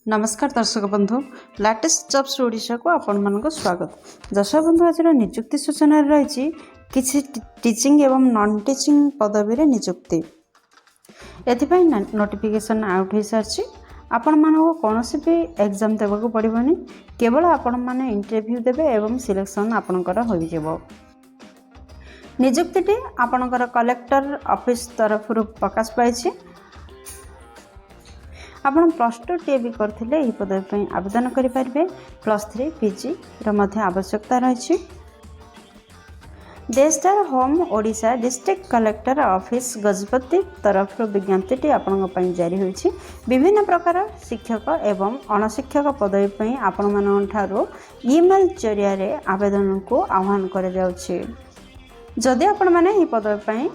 नमस्कार दर्शक बंधु लाटेस्ट जॉब्स ओडिशा को आपण मानक स्वागत। दर्शक बंधु आज नियुक्ति सूचना रही किसी टीचिंग एवं नॉन टीचिंग पदवी रे नियुक्ति एथिपाई नोटिफिकेशन आउट हो सारी आपण मानक कौन भी एग्जाम देवाक पड़ोनी केवल आपण मैंने इंटरव्यू देवे एवं सिलेक्शन आपणकर हो नियुक्ति आपणकर कलेक्टर ऑफिस तरफ प्रकाश पाई आपण +2 टे भी करथिले एही पदवी पई आवेदन करि पारबे। +3 पीजी रो मध्ये आवश्यकता रही। देशटार home Odisha district collector office Gajapati तरफ विज्ञप्ति आपण पई जारी होईछि। विभिन्न प्रकार शिक्षक एवं अणशिक्षक पदवी पई आपण मान ठारो ईमेल जरिया रे आवेदन को आह्वान कर जाउछि। जदि आपण माने एही पदवी पई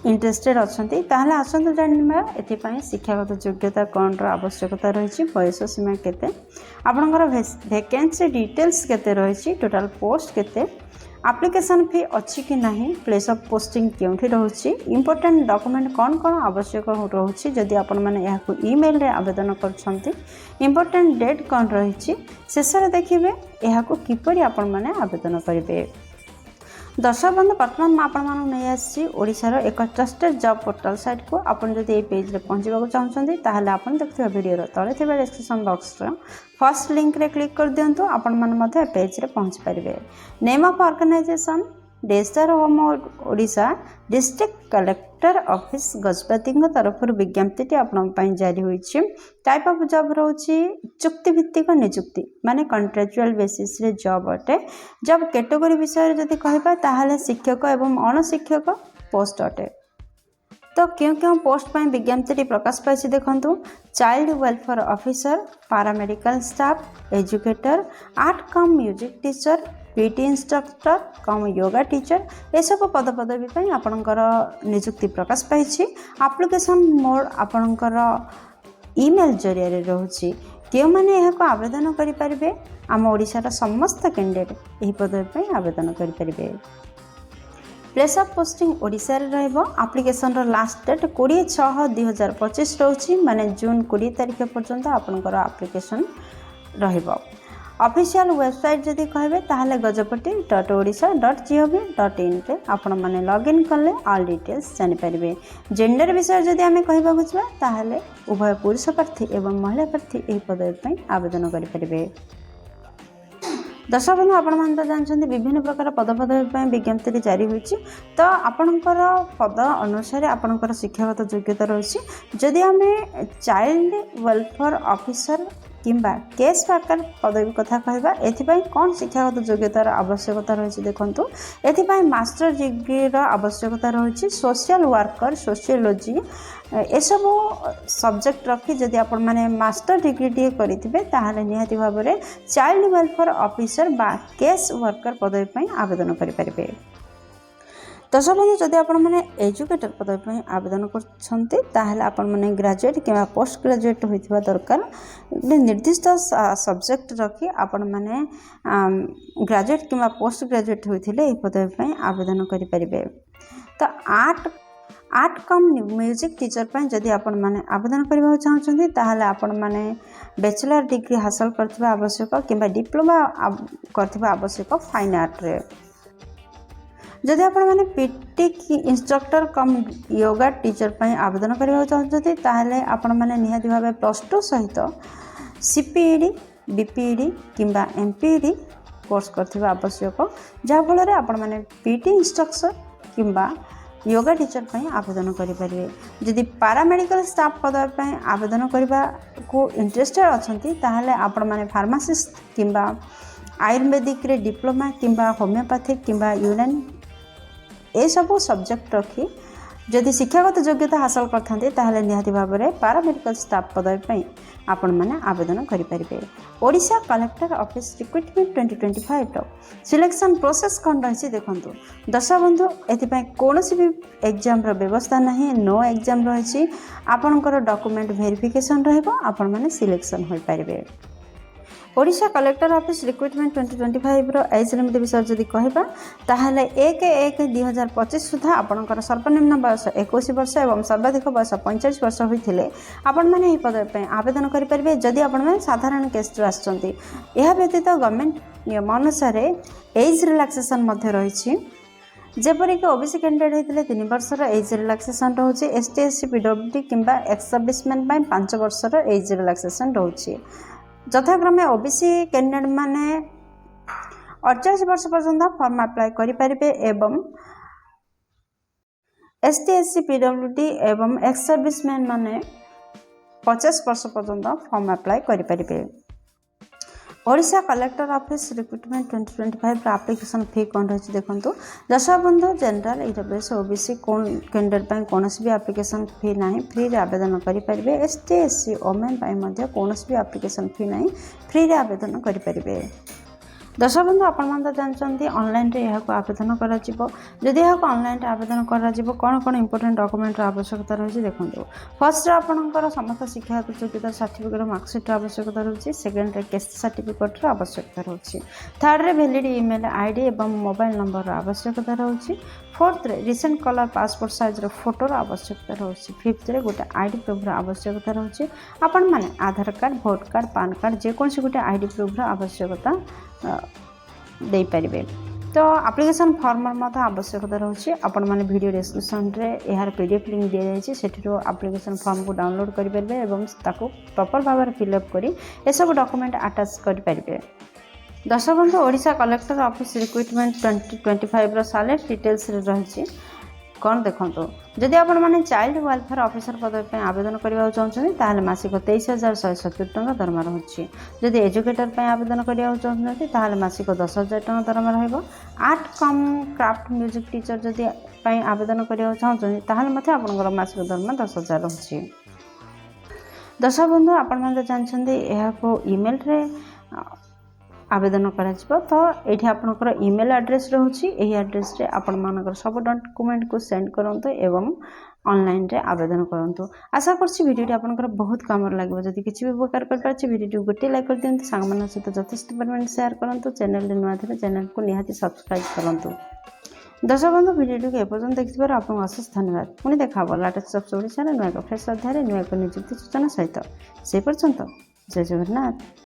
इंटरेस्टेड अच्छी ताहले आसतु जानिबा एथिपाई शिक्षागत योग्यता कौन आवश्यकता रही बयस सीमा केते आपणकर वैकेंसी डिटेल्स केते रही टोटल पोस्ट केते एप्लिकेशन फी अच्छी कि नहीं प्लेस ऑफ पोस्टिंग केउठी रहउछि इंपोर्टेंट डॉक्यूमेंट कौन कौन आवश्यक रहउछि जदि आपण माने याकु ईमेल रे आवेदन करछंती इंपोर्टेंट डेट कौन रही शेष रे देखिबे याकु किपरि आपण माने आवेदन करिवे। दर्शक बंधु बर्तमान आपण नहीं आसी ओडिशार एक ट्रस्टेड जॉब पोर्टल साइट को आपन जदि ए पेज रे पहुंचबा चाहछंती ताहले आपन देखथिबा वीडियो रो तळे थिबा description box row first link रे क्लिक कर दियंतु आपन मन मध्ये पेज रे पहुंच परिबे। नेम ऑफ ऑर्गेनाइजेशन देशर home Odisha district collector office Gajapati तरफ विज्ञप्ति आपण पई जारी होईछि। टाइप ऑफ जॉब रोची चुक्ति भित्तिक नियुक्ति माने कॉन्ट्रैक्चुअल बेसिस रे जॉब अटे। जॉब कैटेगरी विषय जदि कहबा ताहले शिक्षक एवं अणशिक्षक पोस्ट अटे। तो क्यों पोस्ट पर विज्ञप्ति प्रकाश पाई देखु child welfare officer paramedical staff educator art cum music teacher PT instructor cum yoga teacher ये सब पद पदवी आपणकर नियुक्ति प्रकाश पाई। एप्लिकेशन मोड आपणकर ईमेल जरिया रोचे क्यों मैंने यहाँ आवेदन करें आम ओडिशार समस्त कैंडिडेट यही पदवी आवेदन करें। प्लेस ऑफ पोस्टिंग ओडिशा रे रहइबो। एप्लिकेशन रो लास्ट डेट 20/6/2025 रोची माने जून 20 तारिख पर्यंत आपनकर एप्लिकेशन रहइबो। ऑफिशियल वेबसाइट जदि कहबे ताहले gajapati.odisha.gov.in रे आपण माने लॉगिन करले ऑल डिटेल्स जानि परिबे। जेंडर विषय जदि आमे कहबा बुझबा ताहले उभय पुरुष प्रार्थी एवं महिला प्रार्थी एही पदवी पई आवेदन करि परिबे। दर्शक बंधु आपण मान जानछन्ती विभिन्न प्रकार पद पदवी विज्ञप्ति जारी होईछि। तो आपणकर पद अनुसार आपणकर शिक्षागत योग्यता रही। जदि आमे चाइल्ड वेलफेयर ऑफिसर किंबा केस वर्कर पदवी कथा कहबा एथिपाई कौन शिक्षागत योग्यतार आवश्यकता रही देखंतु। एथिपाई मास्टर डिग्री रो आवश्यकता रही। सोशल वर्कर सोशियोलॉजी ए सब सब्जेक्ट रखी जदि आपण माने मास्टर डिग्री टी करिथिबे ताहाले निहाती भाबरे चाइल्ड वेलफेयर ऑफिसर बा केस वर्कर पदवी पई आवेदन करि परिबे। दर्शक बंधु जदि आपण माने एजुकेटर पदवी पई आवेदन करछन्ते ताहाले आपण माने ग्रेजुएट किंवा पोस्ट ग्रेजुएट होइथिबा दरकार। निर्दिष्ट सब्जेक्ट रखी आपण माने ग्रेजुएट किंवा पोस्ट ग्रेजुएट होइथिले एही पदवी पई आवेदन करि परिबे। तो आर्ट कम म्यूजिक टीचर पर जदि आपण माने आवेदन करबा चाहछन्ते ताहाले आपण माने बैचलर डिग्री हासिल करथिबा आवश्यक किंबा डिप्लोमा करथिबा आवश्यक फाइन आर्ट रे। जदि आपण माने PT instructor cum yoga teacher पर आवेदन करबा चाहछन्ते ताहाले आपण माने निहाती भाबे +2 सहित सीपीईडी बीपीईडी किंबा एमपीईडी कोर्स करथिबा आवश्यक जहा फल आपण माने पीटी इंस्ट्रक्टर किंबा योगा टीचर पर आवेदन करें। जदि पारामेडिकल स्टाफ पदवी पर आवेदन करने को इंटरेस्टेड अच्छी ताहले आपण माने फार्मासिस्ट किंबा आयुर्वेदिक रे डिप्लोमा किंबा होमियोपैथिक किंबा यूनानी ए सब सब्जेक्ट रखी जदि शिक्षागत योग्यता हासिल करते ताहले निहाती भाबरे पारामेडिकल स्टाफ पदवी पर आपण माने आवेदन करें। Odisha collector office recruitment 2025 selection process कौन रही देखंतु। दर्शक बंधु एथिपाई कोनोसी भी एग्जाम रो व्यवस्था नहीं नो एग्जाम रही। आपणकर डॉक्यूमेंट वेरिफिकेशन रहइबो आपण माने सिलेक्शन होई परिबे। ओडिशा कलेक्टर ऑफिस रिक्रुटमेंट 2025 रो एज लिमिट विषय जदि कहबा ताहले 1/1/2025 सुधा आपनकर सर्वनिम्न बयस 21 वर्ष एवं सर्वाधिक बयस 45 वर्ष होइथिले आपण माने एही पद पे आवेदन करि परिबे जदि आपण माने साधारण केस रो आछंती। एहा व्यतीत गवर्नमेंट नियम अनुसार एज रिलैक्सेशन मध्ये रहिछि जेपरिक ओबीसी कैंडिडेट होते 3 वर्षर एज रिलैक्सेशन रोचे एसटी एससी पीडब्ल्यूडी किंबा एक्स सर्विसमैन 5 वर्षर एज रिलैक्सेशन रोचे यथाक्रमे ओबीसी कैंडिडेट माने 48 वर्ष पर्यंत फॉर्म अप्लाई करि परिबे एवं एसटी एससी पीडब्ल्यूडी एवं एक्स सर्विसमैन माने 50 वर्ष पर्यंत फॉर्म अप्लाई करि परिबे। Odisha collector office recruitment 2025 application fee कौन रही देखो दर्शक बंधु जनरल ईडब्ल्यूएस ओबीसी कौन कैंडिडेट कौन भी एप्लिकेशन फी ना फ्री रे आवेदन करेंगे एसटी एससी ओमेन कौन भी एप्लिकेशन फी ना फ्री रे आवेदन करेंगे। दर्शक बंधु आपण जानते ऑनलाइन रे यह आवेदन करी ऑनलाइन आवेदन कौन कौन इंपोर्टेंट डॉक्यूमेंट आवश्यकता रही देखो फर्स्ट आपंकर समस्त शिक्षागत योग्यता सर्टिफिकेट मार्कशीट आवश्यकता रही सेकेंड कैस्ट सर्टिफिकेट आवश्यकता रही थर्ड रे वैलिड ईमेल आईडी एवं मोबाइल नंबर आवश्यकता रही फोर्थ रे recent colour passport size Fotor आवश्यकता रही फिफ्थ रे गोटे आईडी प्रूफ आवश्यकता रही आपण माने आधार कार्ड भोट कार्ड पान कार्ड जेकोसी गोटे आईडी प्रूफ आवश्यकता दे पारिबे। तो एप्लिकेशन फॉर्म मत आवश्यकता रही आपण माने वीडियो डिस्क्रिप्शन रे यार पीडीएफ लिंक दिया जायछि सेठिरो एप्लिकेशन फॉर्म को डाउनलोड करि परबे एवं ताको प्रॉपर भाव में फिलअप करी ए सब डॉक्यूमेंट अटैच करि परबे। दर्शक बंधु ओडिशा कलेक्टर ऑफिस रिक्रुटमेंट 2025 रो सैलरी डिटेल्स रे रही कौन देखो जदि आपण माने चाइल्ड वेलफेयर ऑफिसर पद पे आवेदन करबा चाहछन ताहले मासिक 23,170 टका दरमा रहछि जदि एजुकेटर पे आवेदन करबा चाहछन ताहले मासिक 10,000 टका दरमा रहबो। आर्ट कम क्राफ्ट म्यूजिक टीचर जदि पे आवेदन करबा चाहछन ताहले मथे आपनकर मासिक दरमा 10,000 रहछि। दर्शक बंधु आपण माने जानछन्ते एहा को ईमेल रे आवेदन करा तो ये आपनकर ईमेल एड्रेस रोची यही एड्रेस रे आपण मानकर सब डॉक्यूमेंट को सेंड करंतु एवं ऑनलाइन रे आवेदन करंतु। आशा करछि वीडियो आपनकर बहुत काम लागबो जदि किछि भी उपकार कर पाछि वीडियो गोटे लाइक कर दियंतु सांगमान सहित जथेष्ट परिमाण शेयर करंतु चैनल रे नुआ थिले चैनल को निहाती सब्सक्राइब करंतु। दर्शक बंधु वीडियो को एपर्यंत देखिबार आपन अशेष धन्यवाद। पुणी देखा लाटेस्ट जॉब्स ओडिशा नुआ एक फ्रेश अध्याय नुआ एक नियुक्ति सूचना सहित से पर्यंत जय जगन्नाथ।